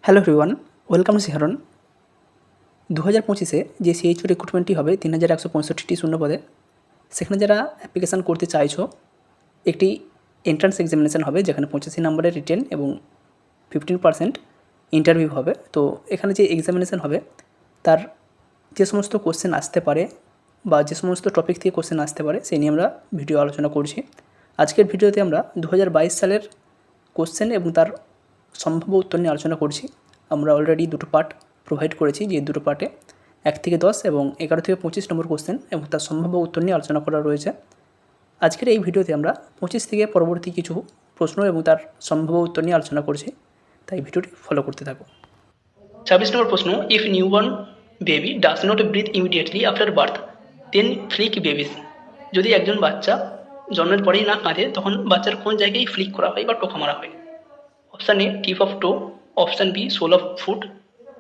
Hello everyone, welcome শিহরণ। 2025-এ যে CHO রিক্রুটমেন্টটি হবে 3165টি শূন্যপদে, সেখানে যারা অ্যাপ্লিকেশান করতে চাইছো, একটি এন্ট্রান্স এক্সামিনেশান হবে যেখানে 85 নম্বরের রিটেন এবং 15% ইন্টারভিউ হবে। তো এখানে যে এক্সামিনেশান হবে তার যে সমস্ত কোশ্চেন আসতে পারে বা যে সমস্ত টপিক থেকে কোশ্চেন আসতে পারে সেই নিয়ে আমরা ভিডিও আলোচনা করছি। আজকের ভিডিওতে আমরা 2022 সালের কোশ্চেন এবং তার সম্ভাব্য উত্তর নিয়ে আলোচনা করছি। আমরা অলরেডি দুটো পার্ট প্রোভাইড করেছি, যে দুটো পার্টে 1 থেকে 10 এবং 11 থেকে 25 নম্বর কোশ্চেন এবং তার সম্ভাব্য উত্তর নিয়ে আলোচনা করা রয়েছে। আজকের এই ভিডিওতে আমরা 25 থেকে পরবর্তী কিছু প্রশ্ন এবং তার সম্ভাব্য উত্তর নিয়ে আলোচনা করছি, তাই ভিডিওটি ফলো করতে থাকো। 26 নম্বর প্রশ্ন, if newborn baby does not breathe immediately after birth then flick babies. যদি একজন বাচ্চা জন্মের পরেই না কাঁদে তখন বাচ্চার কোন জায়গায় ফ্লিক করা হয় বা টোকা মারা হয়? Option A tip of toe, option B sole of foot,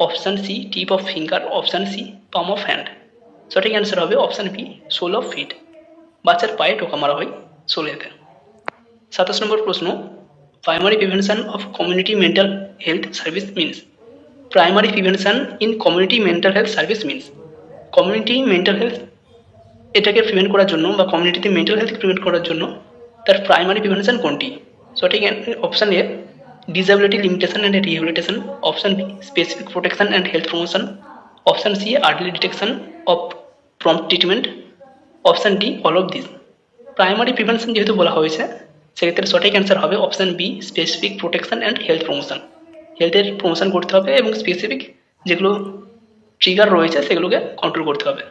option C tip of finger, option C palm of hand. সঠিক অ্যান্সার হবে option B sole of feet. বাচ্চার পায়ে টোকা মারা হয় সোলেতে। 27 নম্বর প্রশ্ন, primary prevention of community mental health service means. Primary prevention in community mental health service means. Community mental health এটাকে প্রিভেন্ট করার জন্য বা কমিউনিটিতে মেন্টাল হেলথ প্রিভেন্ট করার জন্য তার প্রাইমারি প্রিভেনশন কোনটি? সঠিক option A disability limitation and rehabilitation, option B specific protection and health promotion, option C early detection of prompt treatment, option D all of these. Primary prevention যেহেতু বলা হয়েছে সেক্ষেত্রে সঠিক অ্যান্সার হবে option B specific protection and health promotion. হেলথের promotion করতে হবে এবং স্পেসিফিক যেগুলো ট্রিগার রয়েছে সেগুলোকে কন্ট্রোল করতে হবে।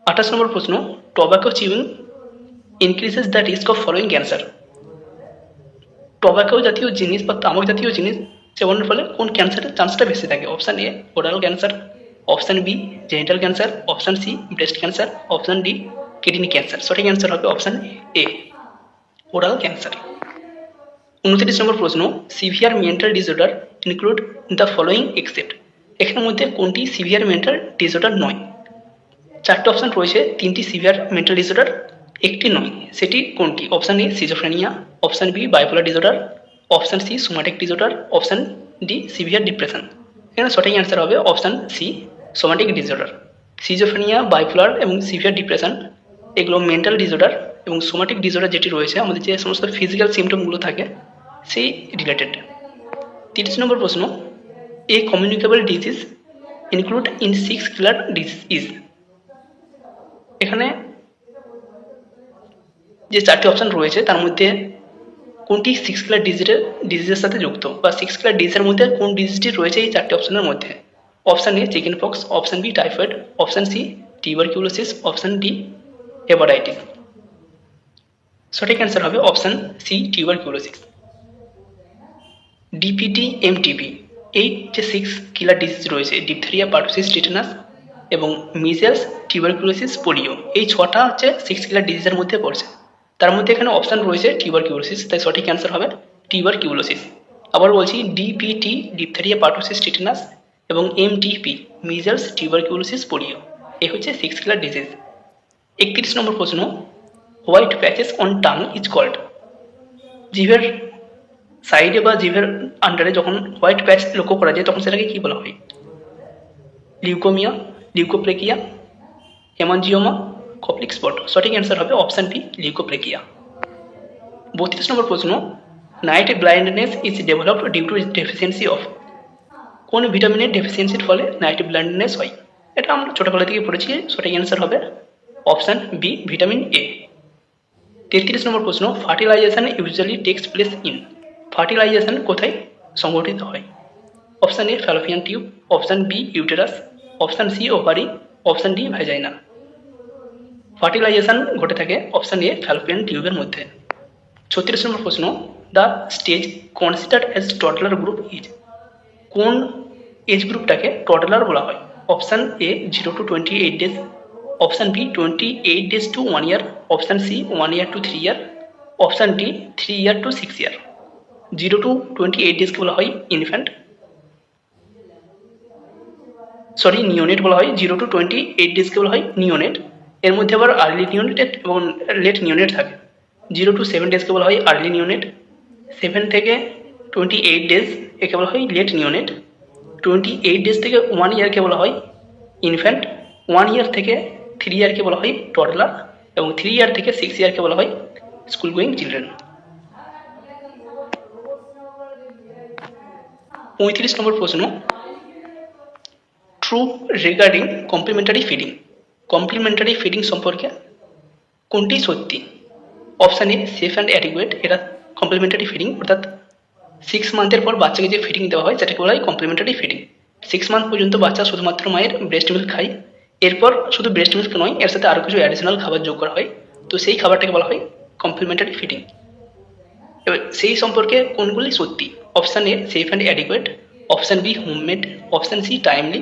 28 নম্বর প্রশ্ন, tobacco chewing increases the risk of following cancer. Tobacco জাতীয় জিনিস বা তামাক জাতীয় জিনিস সেবনের ফলে কোন ক্যান্সারের চান্সটা বেশি থাকে? Option A oral cancer, option B genital cancer, option C breast cancer, option D kidney cancer. সঠিক অ্যান্সার হবে option A oral cancer. 29 number প্রশ্ন, severe mental disorder include the following except. এখানের মধ্যে কোনটি সিভিয়ার মেন্টাল ডিসঅর্ডার নয়? চারটে option রয়েছে, তিনটি সিভিয়ার মেন্টাল ডিসঅর্ডার, একটি নয়, সেটি কোনটি? Option A schizophrenia, option B bipolar disorder, option C somatic disorder, option D severe depression. এখানে সঠিক অ্যান্সার হবে option C somatic disorder. Schizophrenia, bipolar এবং সিভিয়ার ডিপ্রেশন এগুলো মেন্টাল ডিসঅর্ডার এবং সোম্যাটিক ডিসঅর্ডার যেটি রয়েছে আমাদের যে সমস্ত ফিজিক্যাল সিমটমগুলো থাকে সেই রিলেটেড। 30 নম্বর প্রশ্ন, a communicable disease include in 6 killer disease is. এখানে যে চারটি অপশান রয়েছে তার মধ্যে কোনটি 6 কিলার ডিজিজের সাথে যুক্ত বা 6 কিলার ডিজিজের মধ্যে কোন ডিজিজটি রয়েছে এই চারটি অপশানের মধ্যে? Option A chicken pox, option B typhoid, option C tuberculosis, option D hepatitis. সঠিক অ্যান্সার হবে option C tuberculosis. DPT MTP এই যে 6 কিলার ডিজিজ রয়েছে ডিপথেরিয়া, পারটুসিস, টিটানাস এবং মিজেলস, টিউবারকিউলোসিস, পোলিও, এই 6টা হচ্ছে 6 কিলার ডিজিজের মধ্যে পড়ছে। তার মধ্যে এখানে অপশান রয়েছে টিউবারকিউলোসিস, তাই সঠিক অ্যান্সার হবে টিউবারকিউলোসিস। আবার বলছি, ডিপিটি ডিপথেরিয়া, পারটুসিস, টিটানাস এবং এমটিপি মিজেলস, টিউবারকিউলোসিস, পোলিও, এই হচ্ছে 6 কিলার ডিজিজ। 31 নম্বর প্রশ্ন, white patches on tongue is called. জিভের সাইডে বা জিভের আন্ডারে যখন হোয়াইট প্যাচ লক্ষ্য করা যায় তখন সেটাকে কি বলা হয়? Leukaemia, leukoplakia, haemangioma, Koplik spot. সঠিক অ্যান্সার হবে অপশান বি লিউকোপ্লেকিয়া। 32 নম্বর প্রশ্ন, night blindness is developed due to deficiency of. কোন ভিটামিনের ডেফিসিয়েন্সির ফলে নাইট ব্লাইন্ডনেস হয়? এটা আমরা ছোটোবেলা থেকে পড়েছি, সঠিক অ্যান্সার হবে option B vitamin A. 33 number প্রশ্ন, fertilisation usually takes place in. Fertilisation কোথায় সংঘটিত হয়? Option A fallopian tube, option B uterus, option C ovary, option D vagina. Fertilisation ঘটে থাকে অপশান এ ফ্যালোপিয়ান টিউবের মধ্যে। 36 নম্বর প্রশ্ন, the stage considered as toddler group is. কোন এজ গ্রুপটাকে টডলার বলা হয়? Option A 0 to 28 days, option B 28 days to 1 year, option C 1 year to 3 year, option D 3 year to 6 year. 0 to 28 ডেজকে বলা হয় ইনফ্যান্ট, নিওনেট বলা হয়। 0 to 28 ডেজকে বলা হয় নিওনেট। এর মধ্যে আবার আর্লি নিওনেট এবং লেট নিওনেট থাকে। 0 to 7 ডেজকে বলা হয় আর্লি নিওনেট, 7 থেকে 28 ডেজ একে বলা হয় লেট নিওনেট। 28 ডেজ থেকে 1 ইয়ারকে বলা হয় ইনফ্যান্ট। 1 ইয়ার থেকে 3 ইয়ারকে বলা হয় টডলার এবং 3 ইয়ার থেকে 6 ইয়ারকে বলা হয় স্কুল গোয়িং চিলড্রেন। 35 নম্বর প্রশ্ন, true regarding complimentary feeding. Complimentary feeding সম্পর্কে কোনটি সত্যি? Option A safe and adequate, এটা কমপ্লিমেন্টারি ফিডিং, অর্থাৎ 6 মান্থের পর বাচ্চাকে যে ফিডিং দেওয়া হয় সেটাকে বলা হয় কমপ্লিমেন্টারি ফিডিং। 6 মান্থ পর্যন্ত বাচ্চা শুধুমাত্র মায়ের ব্রেস্ট মিল্ক খায়, এরপর শুধু ব্রেস্ট মিল্ক নয়, এর সাথে আরও কিছু অ্যাডিশনাল খাবার যোগ করা হয়, তো সেই খাবারটাকে বলা হয় কমপ্লিমেন্টারি ফিডিং। এবার সেই সম্পর্কে কোনগুলি সত্যি? Option A safe and adequate, option B homemade, option C timely,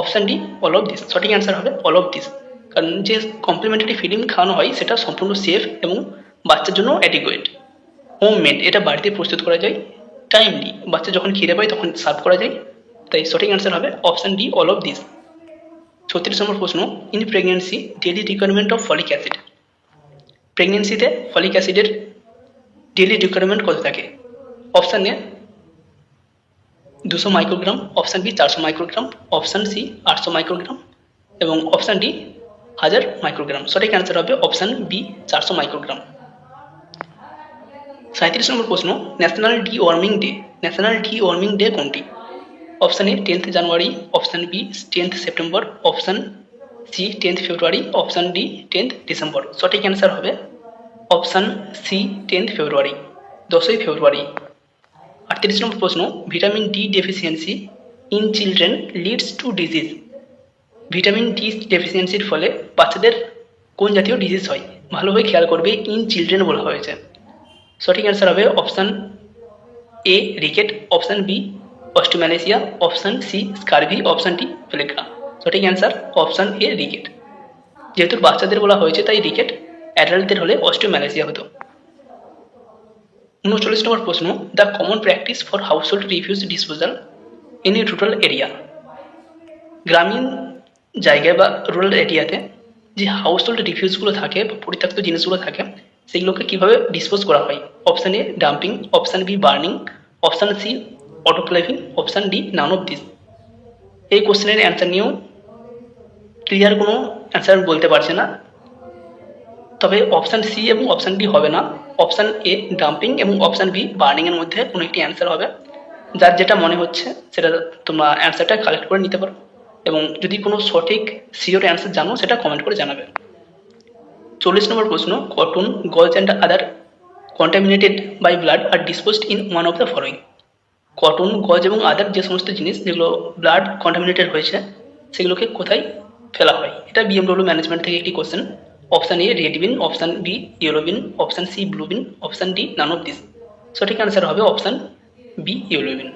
option D all of this. সঠিক অ্যান্সার হবে অল অফ দিস, কারণ যে কমপ্লিমেন্টারি ফিডিং খাওয়ানো হয় সেটা সম্পূর্ণ সেফ এবং বাচ্চার জন্য অ্যাডিকুয়েট। হোমমেড, এটা বাড়িতে প্রস্তুত করা যায়। টাইমলি, বাচ্চা যখন খিদে পায় তখন সার্ভ করা যায়, তাই সঠিক অ্যান্সার হবে option D all of this. 36 নম্বর প্রশ্ন, in pregnancy daily requirement of folic acid. প্রেগনেন্সিতে ফলিক অ্যাসিডের ডেইলি রিকোয়ারমেন্ট কত থাকে? Option A 200 microgram, option B 400 microgram, option C 800 microgram এবং অপশান ডি 1000 মাইক্রোগ্রাম। সঠিক অ্যান্সার হবে অপশান বি 400 মাইক্রোগ্রাম। 37 নম্বর প্রশ্ন, national deworming day. National deworming day কোনটি? Option A 10th January, option B 10th September, option C 10th February, option D 10th December. সঠিক answer হবে option C 10th February, 10ই ফেব্রুয়ারি। 38 নম্বর প্রশ্ন, vitamin D deficiency in children leads to disease. Vitamin D ডেফিসিয়েন্সির ফলে বাচ্চাদের কোন জাতীয় ডিজিজ হয়? ভালোভাবে খেয়াল করবে, ইন চিলড্রেন বলা হয়েছে। সঠিক অ্যান্সার হবে option A rickets, option B osteomalacia, option C scurvy, option D pellagra. সঠিক অ্যান্সার অপশান এ রিকেট। যেহেতু বাচ্চাদের বলা হয়েছে তাই রিকেট, অ্যাডাল্টদের হলে অস্টিওম্যালেসিয়া হতো। 39 নম্বর প্রশ্ন, the common practice for household refuse disposal in a rural area. গ্রামীণ জায়গায় বা রুরাল এরিয়াতে যে হাউসহোল্ড রিফিউজগুলো থাকে বা পরিত্যক্ত জিনিসগুলো থাকে সেগুলোকে কীভাবে ডিসপোজ করা হয়? Option A dumping, option B burning, option C autoclaving, option D none of this. এই কোশ্চেনের অ্যান্সার নিয়েও ক্লিয়ার কোনো অ্যান্সার বলতে পারছে না, তবে অপশান সি এবং অপশান ডি হবে না, অপশান এ ডাম্পিং এবং অপশান বি বার্নিংয়ের মধ্যে কোনো একটি অ্যান্সার হবে। যার যেটা মনে হচ্ছে সেটা তোমরা অ্যান্সারটা কালেক্ট করে নিতে পারো এবং যদি কোনো সঠিক সিওর অ্যান্সার জানো সেটা কমেন্ট করে জানাবে। 40 নম্বর প্রশ্ন, cotton, gauze and other contaminated by blood are disposed in one of the following. Cotton, gauze এবং আদার যে সমস্ত জিনিস যেগুলো ব্লাড কন্টামিনেটেড হয়েছে সেগুলোকে কোথায় ফেলা হয়? এটা বিএমডব্লিউ ম্যানেজমেন্ট থেকে একটি question. Option A red bin, option B yellow bin, option C blue bin, option D none of this. সঠিক অ্যান্সার হবে অপশান বি ইয়েলো বিন।